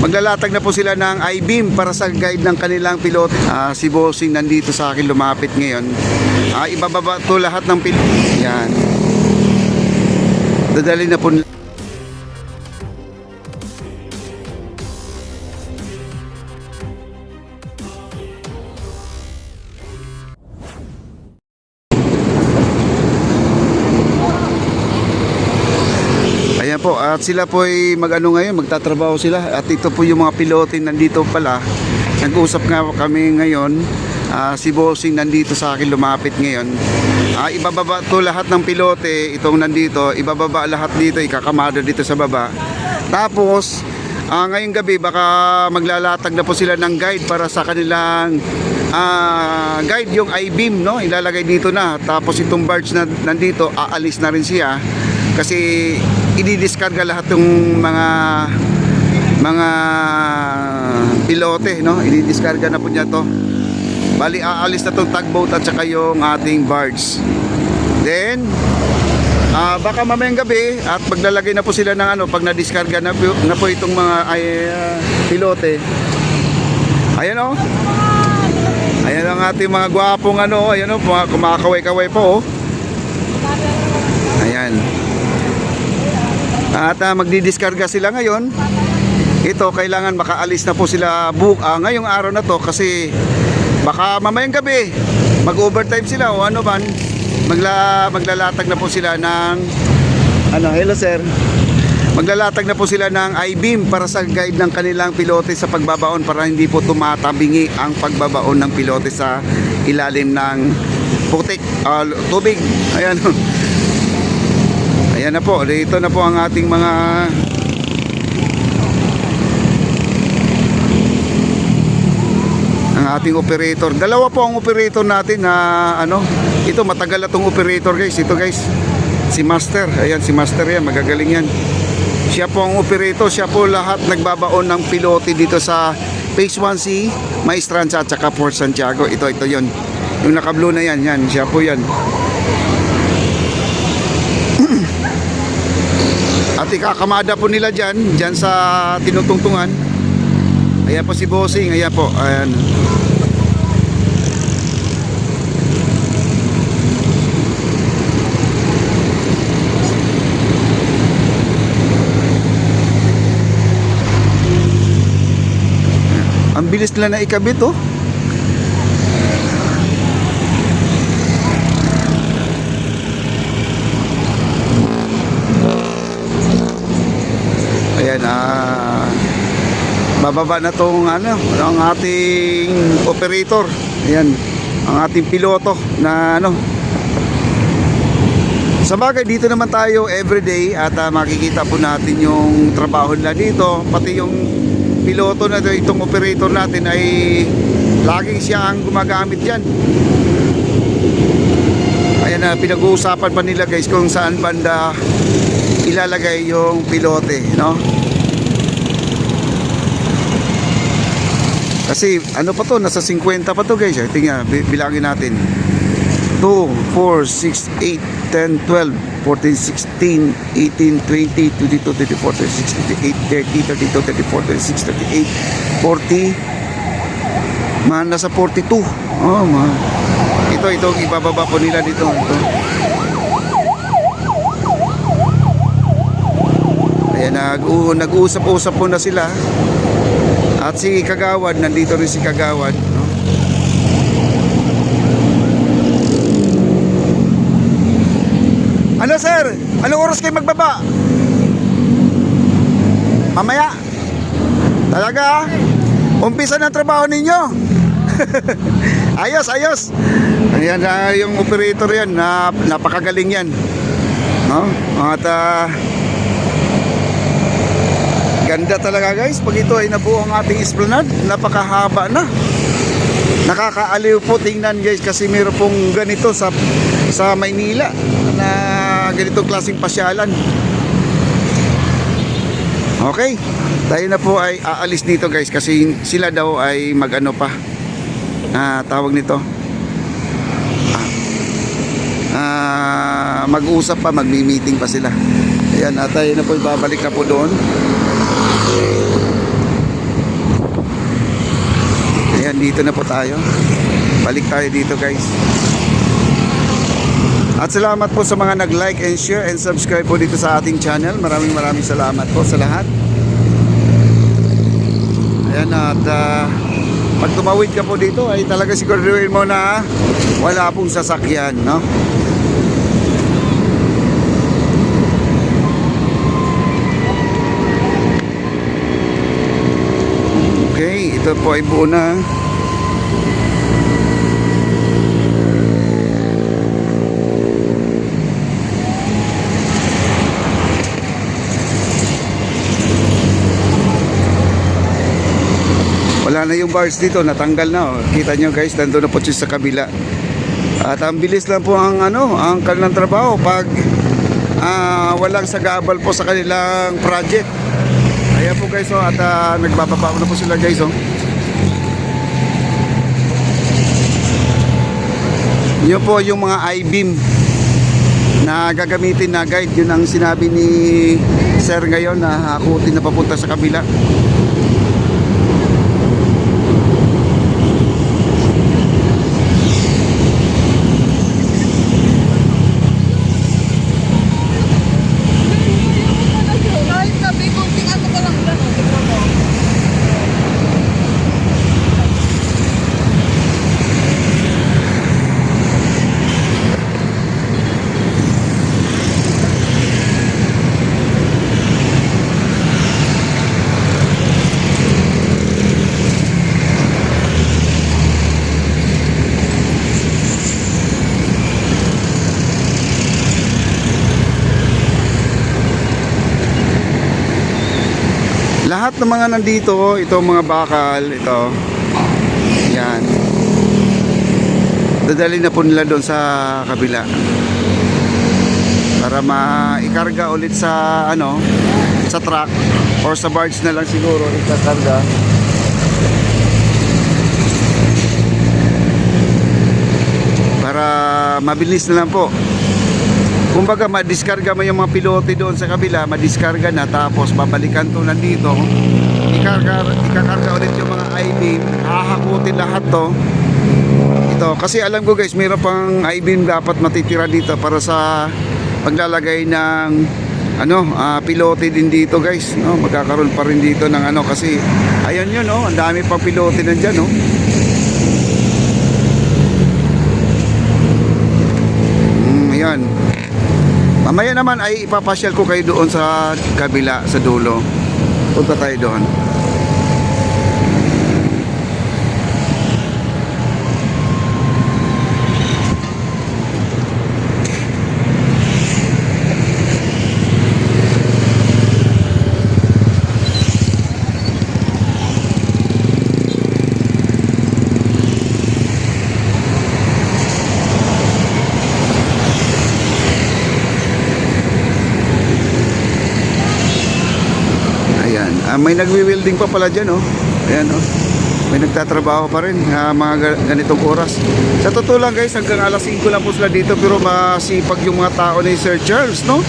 maglalatag na po sila ng I-beam para sa guide ng kanilang piloto. Si Bossing nandito sa akin lumapit ngayon. Ibababa to lahat ng piloto. Yan. Dadali na po nila. Ayan po, at sila po ay mag-ano ngayon, magtatrabaho sila. At ito po yung mga pilotin nandito pala. Nag-usap nga kami ngayon. Si Bossing nandito sa akin lumapit ngayon. Ibababa to lahat ng pilote, itong nandito, ibababa lahat dito, ikakamada dito sa baba. Tapos, ngayong gabi baka maglalatag na po sila ng guide para sa kanilang guide, yung I-beam, no? Ilalagay dito na. Tapos itong barge na nandito, aalis na rin siya. Kasi ididiskarga lahat ng mga pilote, no? Ididiskarga na po niya to. Bali aalis na tong tugboat at saka yung ating barge. Then baka mamayang gabi at maglalagay na po sila ng pag na-diskarga na po itong mga pilote. Ayan o. Ayan ang ating mga gwapong ayan o, mga kumakaway-kaway po. Ayan. At magdidiskarga sila ngayon. Ito, kailangan makaalis na po sila ngayong araw na to kasi baka mamayang gabi mag-overtime sila o ano man, maglalatag na po sila ng hello sir, maglalatag na po sila ng I-beam para sa guide ng kanilang pilote sa pagbabaon para hindi po tumatabingi ang pagbabaon ng pilote sa ilalim ng putik, tubig. Ayan. Ayan na po, dito na po ang ating mga ating operator. Dalawa po ang operator natin na ito matagal na tong operator guys. Ito guys, si Master. Ayan si Master yan, magagaling yan. Siya po ang operator, siya po lahat nagbabaon ng pilote dito sa Phase 1C, Maestranza at saka Port Santiago. Ito yon. Yung naka-blue na yan, siya po yan. At ikakamada po nila dyan sa tinutungtungan. Ayan po si Bossing, ayan po. Ayan. Ang bilis nila na ikabit oh. Ayan, bababa na tong ang ating operator. Ayan, ang ating piloto na sa bagay dito naman tayo everyday at makikita po natin yung trabaho nila dito, pati yung piloto na itong operator natin ay laging siya ang gumagamit dyan. Ayan na, pinag-uusapan pa nila guys kung saan banda ilalagay yung pilote, no? Kasi pa to, nasa 50 pa to guys. Tingnan, bilangin natin. 2, 4, 6, 8, 10, 12, 14, 16, 18, 20, 22, 24, 26, 28, 30, 32, 34, 36, 38, 40. Nasa 42. Ito ibababa po nila dito. Ayan, nag-uusap-usap po na sila. At si Kagawad, nandito rin si Kagawad, no? Ano sir? Anong oras kayo magbaba? Mamaya? Talaga? Umpisa ng trabaho ninyo? Ayos. Ayan yung operator yan, napakagaling yan, no? At ganda talaga guys. Pag ito ay nabuo ang ating esplanade, napakahaba na. Nakakaaliw po tingnan guys kasi mayroon pong ganito sa Maynila na ganitong klaseng pasyalan. Okay, tayo na po ay aalis dito guys kasi sila daw ay pa tawag nito mag-uusap pa, magmi-meeting pa sila. Ayan, tayo na po, babalik na po doon. dito na po tayo. Balik tayo dito guys. At salamat po sa mga nag-like and share and subscribe po dito sa ating channel. Maraming salamat po sa lahat. Ayan, at pag tumawid ka po dito ay talaga siguraduhin mo na wala pong sasakyan, no? Okay, ito po ay buo na. Wala na yung bars dito, natanggal na. Oh. Kita nyo guys, nandun na po siya sa kabila. At ang bilis lang po ang ang kanilang trabaho pag walang sagabal po sa kanilang project. Ayan po guys, at nagbababa na po sila guys. Yun po yung mga I-beam na gagamitin na guide. Yun ang sinabi ni Sir ngayon na hakutin na papunta sa kabila. Lahat ng mga nandito, ito mga bakal, ito. Yan. Dadali na po nila doon sa kabila. Para maikarga ulit sa sa truck or sa barge na lang siguro ikakarga. Para mabilis na lang po. Kumbaga madiskarga mo yung mga pilote doon sa kabila, madiskarga na, tapos babalikan to nandito, ikakarga ulit yung mga I-beam, hahakutin lahat to. Ito, kasi alam ko guys, mayroon pang I-beam dapat matitira dito para sa paglalagay ng pilote din dito guys, no? Magkakaroon pa rin dito ng kasi ayan yun, no? Ang dami pang pilote nandyan, no? Ayan. Mamaya naman ay ipapasyal ko kayo doon sa kabila, sa dulo. Punta tayo doon. May nagwi-welding pa pala dyan, oh. Ayan, oh. May nagtatrabaho pa rin mga ganitong oras. Sa totoo lang guys, hanggang alas 5 lang po sila dito, pero masipag yung mga tao ni Sir Charles, no?